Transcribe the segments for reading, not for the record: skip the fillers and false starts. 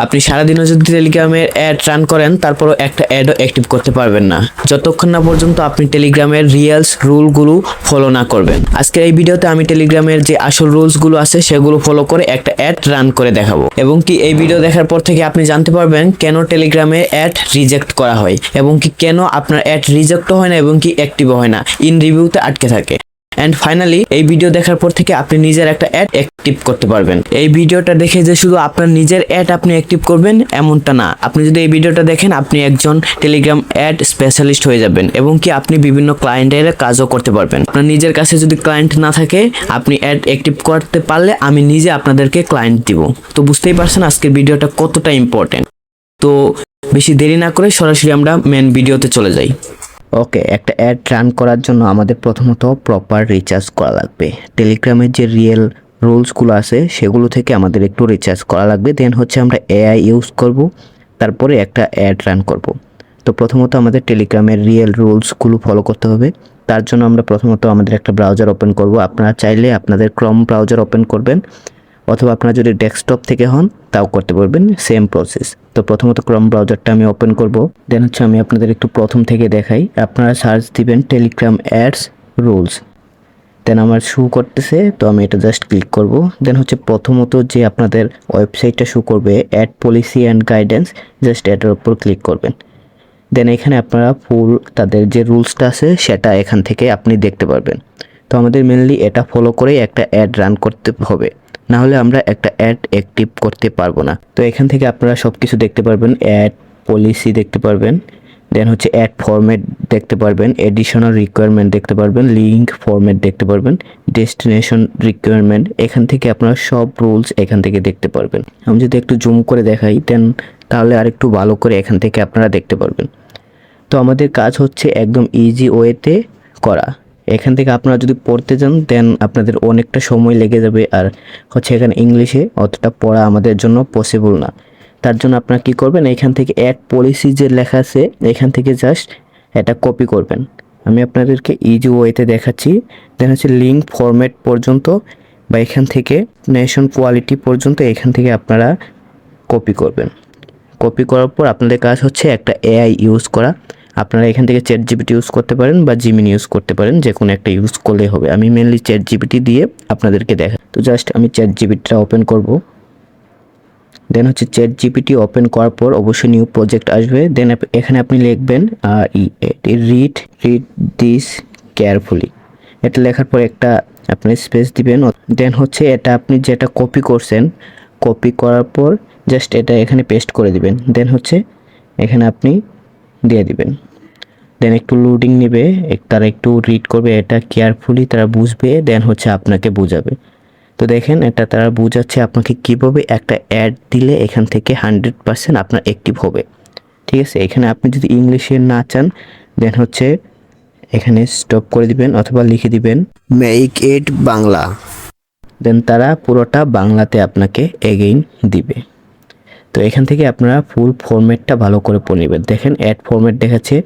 আপনি সারাদিনও যদি টেলিগ্রামের অ্যাড রান করেন তারপরও একটা অ্যাডও অ্যাক্টিভ করতে পারবেন না যতক্ষণ না পর্যন্ত আপনি টেলিগ্রামের রুলগুলো ফলো না করবেন। আজকের এই ভিডিওতে আমি টেলিগ্রামের যে আসল রুলসগুলো আছে সেগুলো ফলো করে একটা অ্যাড রান করে দেখাবো, এবং কি এই ভিডিও দেখার পর থেকে আপনি জানতে পারবেন কেন টেলিগ্রামে অ্যাড রিজেক্ট করা হয়, এবং কি কেন আপনার অ্যাড রিজেক্টও হয় না এবং কি অ্যাক্টিভও হয় না, ইন রিভিউতে আটকে থাকে। এন্ড ফাইনালি এই ভিডিও দেখার পর থেকে আপনি নিজের একটা অ্যাড অ্যাক্টিভ করতে পারবেন। এই ভিডিওটা দেখে যে শুধু আপনার নিজের অ্যাড আপনি অ্যাক্টিভ করবেন এমনটা না, আপনি যদি এই ভিডিওটা দেখেন আপনি একজন টেলিগ্রাম অ্যাড স্পেশালিস্ট হয়ে যাবেন, এবং কি আপনি বিভিন্ন ক্লায়েন্টের কাজও করতে পারবেন। আপনার নিজের কাছে যদি ক্লায়েন্ট না থাকে আপনি অ্যাড অ্যাক্টিভ করতে পারলে আমি নিজে আপনাদেরকে ক্লায়েন্ট দিব। তো বুঝতেই পারছেন আজকের ভিডিওটা কতটা ইম্পর্টেন্ট। তো বেশি দেরি না করে সরাসরি আমরা মেন ভিডিওতে চলে যাই। ওকে, একটা অ্যাড রান করার জন্য আমাদের প্রথমত প্রপার রিচার্জ করা লাগবে। টেলিগ্রামের যে রিয়েল রুলসগুলো আছে সেগুলো থেকে আমাদের একটু রিচার্জ করা লাগবে। দেন হচ্ছে আমরা এআই ইউজ করব, তারপরে একটা অ্যাড রান করব। তো প্রথমত আমাদের টেলিগ্রামের রিয়েল রুলসগুলো ফলো করতে হবে। তার জন্য আমরা প্রথমত আমাদের একটা ব্রাউজার ওপেন করব। আপনারা চাইলে আপনাদের ক্রোম ব্রাউজার ওপেন করবেন, অথবা আপনারা যদি ডেস্কটপ থেকে হন তাও করতে পারবেন, সেম প্রসেস। তো প্রথমত ক্রোম ব্রাউজারটা আমি ওপেন করব। দেন হচ্ছে আমি আপনাদের একটু প্রথম থেকে দেখাই। আপনারা সার্চ দিবেন টেলিগ্রাম অ্যাডস রুলস। দেন আমার শো করতেছে, তো আমি এটা জাস্ট ক্লিক করব। দেন হচ্ছে প্রথমত যে আপনাদের ওয়েবসাইটটা শো করবে ad policy and guidance, just এটার উপর ক্লিক করবেন। দেন এখানে আপনারা ফুল তাদের যে রুলসটা আছে সেটা এখান থেকে আপনি দেখতে পারবেন। তো আমাদের মেনলি এটা ফলো করেই একটা অ্যাড রান করতে হবে, না হলে আমরা একটা অ্যাড অ্যাক্টিভ করতে পারবো না। তো এখান থেকে আপনারা সব কিছু দেখতে পারবেন, অ্যাড পলিসি দেখতে পারবেন, দেন হচ্ছে অ্যাড ফরম্যাট দেখতে পারবেন, এডিশনাল রিকোয়ারমেন্ট দেখতে পারবেন, লিঙ্ক ফরম্যাট দেখতে পারবেন, ডেস্টিনেশন রিকোয়ারমেন্ট। এখান থেকে আপনারা সব রুলস এখান থেকে দেখতে পারবেন। আমি যদি একটু জুম করে দেখাই দেন তাহলে আরেকটু ভালো করে এখান থেকে আপনারা দেখতে পারবেন। তো আমাদের কাজ হচ্ছে একদম ইজি ওয়েতে করা। এখান থেকে আপনারা যদি পড়তে যান দেন আপনাদের অনেকটা সময় লেগে যাবে, আর হচ্ছে এখানে ইংলিশে অতটা পড়া আমাদের জন্য পসিবল না। তার জন্য আপনারা কী করবেন, এখান থেকে অ্যাড পলিসি যে লেখা আছে এখান থেকে জাস্ট এটা কপি করবেন। আমি আপনাদেরকে ইজি ওয়েতে দেখাচ্ছি। দেন হচ্ছে লিঙ্ক ফরম্যাট পর্যন্ত বা এখান থেকে নেশন কোয়ালিটি পর্যন্ত এখান থেকে আপনারা কপি করবেন। কপি করার পর আপনাদের কাজ হচ্ছে একটা এআই ইউজ করা। আপনারা এখান থেকে চ্যাট জিপিটি ইউজ করতে পারেন বা জিমিনি ইউজ করতে পারেন, যে কোনো একটা ইউজ করলেই হবে। আমি মেনলি চ্যাট জিপিটি দিয়ে আপনাদেরকে দেখাই। তো জাস্ট আমি চ্যাট জিপিটিটা ওপেন করব। দেন হচ্ছে চ্যাট জিপিটি ওপেন করার পর অবশ্যই নিউ প্রজেক্ট আসবে। দেন এখানে আপনি লিখবেন রিড দিস কেয়ারফুলি। এটা লেখার পর একটা আপনি স্পেস দিবেন। দেন হচ্ছে এটা আপনি যেটা কপি করছেন, কপি করার পর জাস্ট এটা এখানে পেস্ট করে দিবেন। দেন হচ্ছে এখানে আপনি দিয়ে দিবেন। দেন একটু লোডিং নেবে, তারা একটু রিড করবে, এটা কেয়ারফুলি তারা বুঝবে, দেন হচ্ছে আপনাকে বুঝাবে। তো দেখেন এটা তারা বুঝাচ্ছে আপনাকে কীভাবে একটা অ্যাড দিলে এখান থেকে 100% আপনার অ্যাক্টিভ হবে। ঠিক আছে, এখানে আপনি যদি ইংলিশে না চান দেন হচ্ছে এখানে স্টপ করে দিবেন, অথবা লিখে দিবেন মেক ইট বাংলা। দেন তারা পুরোটা বাংলাতে আপনাকে এগেইন দিবে। তো এখান থেকে আপনারা ফুল ফরম্যাটটা ভালো করে পড়ে নেবেন। দেখেন অ্যাড ফরম্যাট দেখাচ্ছে,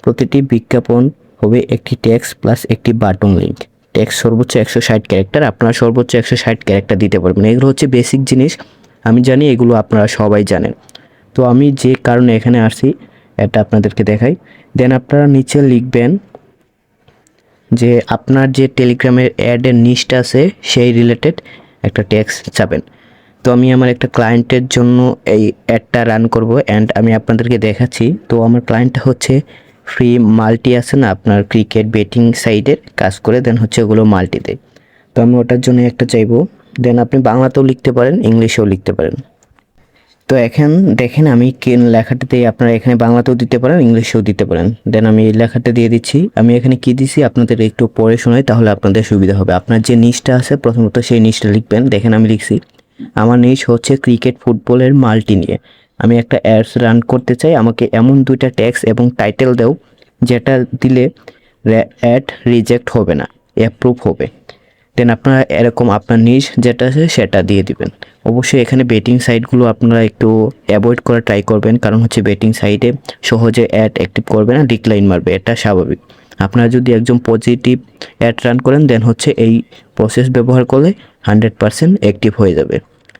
প্রতিটি বিজ্ঞাপন হবে একটি টেক্সট প্লাস একটি বাটন লিঙ্ক। টেক্সট সর্বোচ্চ 160 ক্যারেক্টার, আপনারা সর্বোচ্চ 160 ক্যারেক্টার দিতে পারবেন। এগুলো হচ্ছে বেসিক জিনিস, আমি জানি এগুলো আপনারা সবাই জানেন। তো আমি যে কারণে এখানে আসছি এটা আপনাদেরকে দেখাই। দেন আপনারা নিচে লিখবেন যে আপনার যে টেলিগ্রামের অ্যাডের নিচটা আছে সেই রিলেটেড একটা টেক্সট চাবেন। তো আমি আমার একটা ক্লায়েন্টের জন্য এই অ্যাডটা রান করব, অ্যান্ড আমি আপনাদেরকে দেখাচ্ছি। তো আমার ক্লায়েন্টটা হচ্ছে ফ্রি মাল্টি আছে না, আপনার ক্রিকেট বেটিং সাইডের কাজ করে, দেন হচ্ছে ওগুলো মাল্টিতে। তো আমি ওটার জন্য একটা চাইবো। দেন আপনি বাংলাতেও লিখতে পারেন, ইংলিশেও লিখতে পারেন। তো এখন দেখেন আমি কেন লেখাটাতে আপনারা এখানে বাংলাতেও দিতে পারেন, ইংলিশেও দিতে পারেন। দেন আমি এই লেখাটা দিয়ে দিচ্ছি। আমি এখানে কি দিছি আপনাদের একটু পড়ে শোনাই, তাহলে আপনাদের সুবিধা হবে। আপনার যে নিচটা আছে প্রথমত সেই নিচটা লিখবেন। দেখেন আমি লিখছি, আমার নিচ হচ্ছে ক্রিকেট ফুটবলের মাল্টি নিয়ে আমি একটা অ্যাডস রান করতে চাই, আমাকে এমন দুইটা ট্যাক্স এবং টাইটেল দাও যেটা দিলে অ্যাড রিজেক্ট হবে না, অ্যাপ্রুভ হবে। দেন আপনারা এরকম আপনার নিজ যেটা আছে সেটা দিয়ে দিবেন। অবশ্যই এখানে বেটিং সাইটগুলো আপনারা একটু অ্যাভয়েড করা ট্রাই করবেন, কারণ হচ্ছে বেটিং সাইটে সহজে অ্যাড অ্যাক্টিভ করবে না, ডিক্লাইন মারবে, এটা স্বাভাবিক। আপনারা যদি একজন পজিটিভ অ্যাড রান করেন দেন হচ্ছে এই প্রসেস ব্যবহার করলে 100% অ্যাক্টিভ হয়ে যাবে।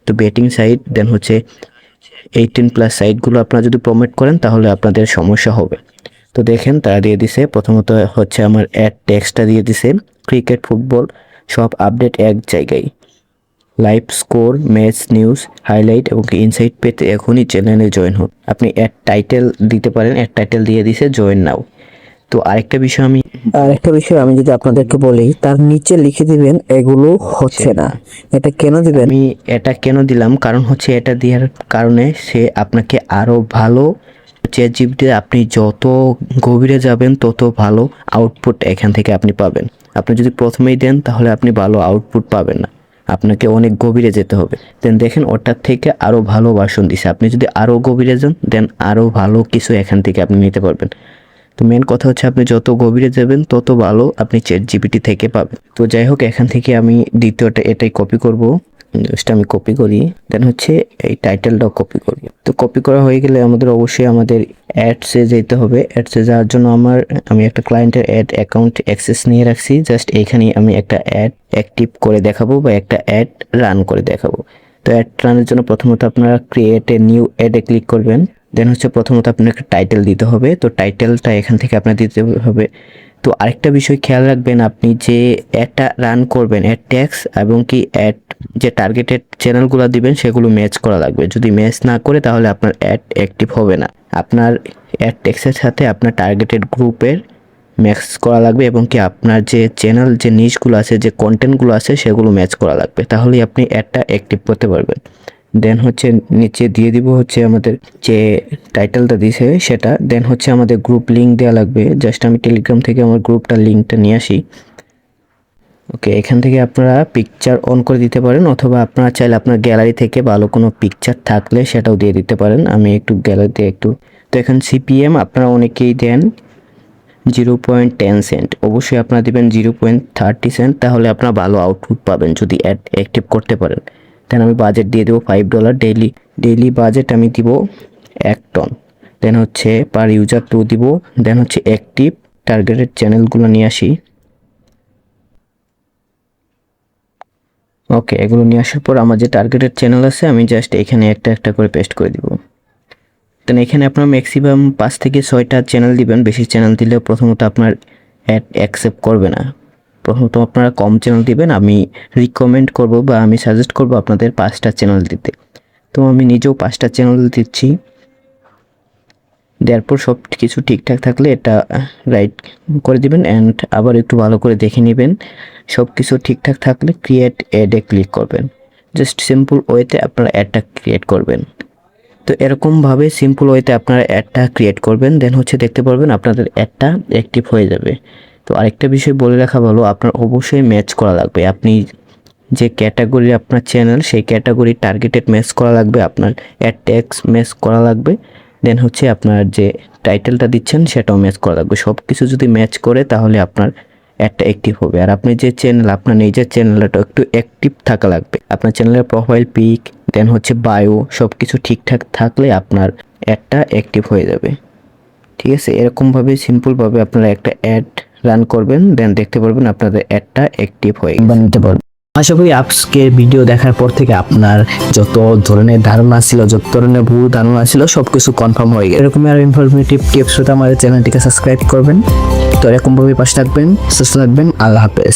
তো বেটিং সাইট দেন হচ্ছে 18+ সাইটগুলো আপনারা যদি প্রমোট করেন তাহলে আপনাদের সমস্যা হবে। তো দেখেন তারা দিয়ে দিছে, প্রথমত হচ্ছে আমার অ্যাড টেক্সটটা দিয়ে দিছে, ক্রিকেট ফুটবল সব আপডেট এক জায়গায়, live score match news highlight এবং ইনসাইট পেতে এখনই চ্যানেলে জয়েন হন। আপনি অ্যাড টাইটেল দিতে পারেন, অ্যাড টাইটেল দিয়ে দিছে জয়েন নাও। তো আরেকটা বিষয় আমি যদি আপনাদেরকে বলি, তার নিচে লিখে দিবেন এগুলো হচ্ছে না। এটা কেন দিবেন? আমি এটা কেন দিলাম, কারণ হচ্ছে এটা দেওয়ার কারণে সে আপনাকে আরো ভালো চ্যাটজিপিটি, আপনি যত গভীরে যাবেন তত ভালো আউটপুট এখান থেকে আপনি পাবেন। আপনি যদি প্রথমেই দেন তাহলে আপনি ভালো আউটপুট পাবেন না, আপনাকে অনেক গভীরে যেতে হবে। দেন দেখেন ওটার থেকে আরো ভালো ভার্সন দিছে, আপনি যদি আরো গভীরে যান দেন আরো ভালো কিছু এখান থেকে আপনি নিতে পারবেন। তো মেন কথা হচ্ছে আপনি যত গভীরে যাবেন তত ভালো আপনি চ্যাটজিপিটি থেকে পাবেন। তো যাই হোক, এখান থেকে আমি দ্বিতীয়টা এটাই কপি করব, জাস্ট আমি কপি করি, দেন হচ্ছে এই টাইটেলটাও কপি করি। তো কপি করা হয়ে গেলে আমাদের অবশ্যই আমাদের অ্যাডসে যেতে হবে। অ্যাডসে যাওয়ার জন্য আমি একটা ক্লায়েন্টের অ্যাড অ্যাকাউন্ট অ্যাক্সেস নিয়ে রাখছি, জাস্ট এইখানে আমি একটা অ্যাড অ্যাক্টিভ করে দেখাবো বা একটা অ্যাড রান করে দেখাবো। তো অ্যাড রানের জন্য প্রথমত আপনারা ক্রিয়েট এ নিউ অ্যাডে ক্লিক করবেন, দেন হচ্ছে প্রথমত আপনার একটা টাইটেল দিতে হবে। তো টাইটেলটা এখান থেকে আপনার দিতে হবে। তো আরেকটা বিষয় খেয়াল রাখবেন, আপনি যে অ্যাডটা রান করবেন অ্যাড ট্যাক্স এবং কি অ্যাড যে টার্গেটেড চ্যানেলগুলো দিবেন সেগুলো ম্যাচ করা লাগবে। যদি ম্যাচ না করে তাহলে আপনার অ্যাড অ্যাক্টিভ হবে না। আপনার অ্যাড ট্যাক্সের সাথে আপনার টার্গেটেড গ্রুপের ম্যাচ করা লাগবে এবং কি আপনার যে চ্যানেল যে নিশগুলো আছে যে কন্টেন্টগুলো আছে সেগুলো ম্যাচ করা লাগবে, তাহলেই আপনি অ্যাডটা অ্যাক্টিভ করতে পারবেন। দেন হচ্ছে নিচে দিয়ে দিব হচ্ছে আমাদের যে টাইটেলটা দিয়েছে সেটা। দেন হচ্ছে আমাদের গ্রুপ লিঙ্ক দেওয়া লাগবে, জাস্ট আমি টেলিগ্রাম থেকে আমার গ্রুপটার লিঙ্কটা নিয়ে আসি। ওকে, এখান থেকে আপনারা পিকচার অন করে দিতে পারেন, অথবা আপনারা চাইলে আপনার গ্যালারি থেকে ভালো কোনো পিকচার থাকলে সেটাও দিয়ে দিতে পারেন। আমি একটু গ্যালারিতে তো এখন সিপিএম আপনারা অনেকেই দেন 0.10 সেন্ট, অবশ্যই আপনারা দেবেন 0.30 সেন্ট, তাহলে আপনারা ভালো আউটপুট পাবেন যদি অ্যাড অ্যাক্টিভ করতে পারেন। দেন আমি বাজেট দিয়ে দেবো $5 ডেইলি বাজেট আমি দিব 1 টন। দেন হচ্ছে পার ইউজার 2 দিব। দেন হচ্ছে অ্যাক্টিভ টার্গেটেড চ্যানেলগুলো নিয়ে আসি। ওকে, এগুলো নিয়ে আসার পর আমার যে টার্গেটেড চ্যানেল আছে আমি জাস্ট এখানে একটা একটা করে পেস্ট করে দিব। দেন এখানে আপনার ম্যাক্সিমাম 5 থেকে 6টা চ্যানেল দিবেন, বেশি চ্যানেল দিলে প্রথমত আপনার অ্যাড অ্যাকসেপ্ট করবে না। প্রথমত আপনারা কম চ্যানেল দিবেন, আমি রিকমেন্ড করব বা আমি সাজেস্ট করব আপনাদের 5টা চ্যানেল দিতে। তো আমি নিজেও 5টা চ্যানেল দিচ্ছি। দেওয়ার সব কিছু ঠিকঠাক থাকলে এটা রাইট করে দিবেন অ্যান্ড আবার একটু ভালো করে দেখে নেবেন। সব কিছু ঠিকঠাক থাকলে ক্রিয়েট অ্যাডে ক্লিক করবেন, জাস্ট সিম্পল ওয়েতে আপনারা অ্যাডটা ক্রিয়েট করবেন। তো এরকমভাবে সিম্পল ওয়েতে আপনারা অ্যাডটা ক্রিয়েট করবেন, দেন হচ্ছে দেখতে পারবেন আপনাদের অ্যাডটা অ্যাক্টিভ হয়ে যাবে। তো আরেকটা বিষয় বলে রাখা ভালো, আপনার অবশ্যই ম্যাচ করা লাগবে। আপনি যে ক্যাটাগরি আপনার চ্যানেল সেই ক্যাটাগরি টার্গেটেড ম্যাচ করা লাগবে, আপনার অ্যাড ট্যাক্স ম্যাচ করা লাগবে, দেন হচ্ছে আপনার যে টাইটেলটা দিচ্ছেন সেটাও ম্যাচ করা লাগবে। সব কিছু যদি ম্যাচ করে তাহলে আপনার অ্যাডটা অ্যাক্টিভ হবে। আর আপনি যে চ্যানেল, আপনার নিজের চ্যানেলটা একটু অ্যাক্টিভ থাকা লাগবে। আপনার চ্যানেলের প্রোফাইল পিক দেন হচ্ছে বায়ো সব কিছু ঠিকঠাক থাকলে আপনার অ্যাডটা অ্যাক্টিভ হয়ে যাবে। ঠিক আছে, এরকমভাবে সিম্পলভাবে আপনারা একটা অ্যাড রান করবেন, দেন দেখতে পারবেন আপনাদের অ্যাডটা অ্যাক্টিভ হয়ে নিতে পারবেন। আশা করি আজকের ভিডিও দেখার পর থেকে আপনার যত ধরনের ধারণা ছিল, যত ধরনের ভুল ধারণা ছিল সবকিছু কনফার্ম হয়ে গেছে। এরকম আরো ইনফরমেটিভ টিপস হতে আমাদের চ্যানেলটিকে সাবস্ক্রাইব করবেন। তো এরকমভাবে পাশে থাকবেন, সুস্থ থাকবেন। আল্লাহ হাফেজ।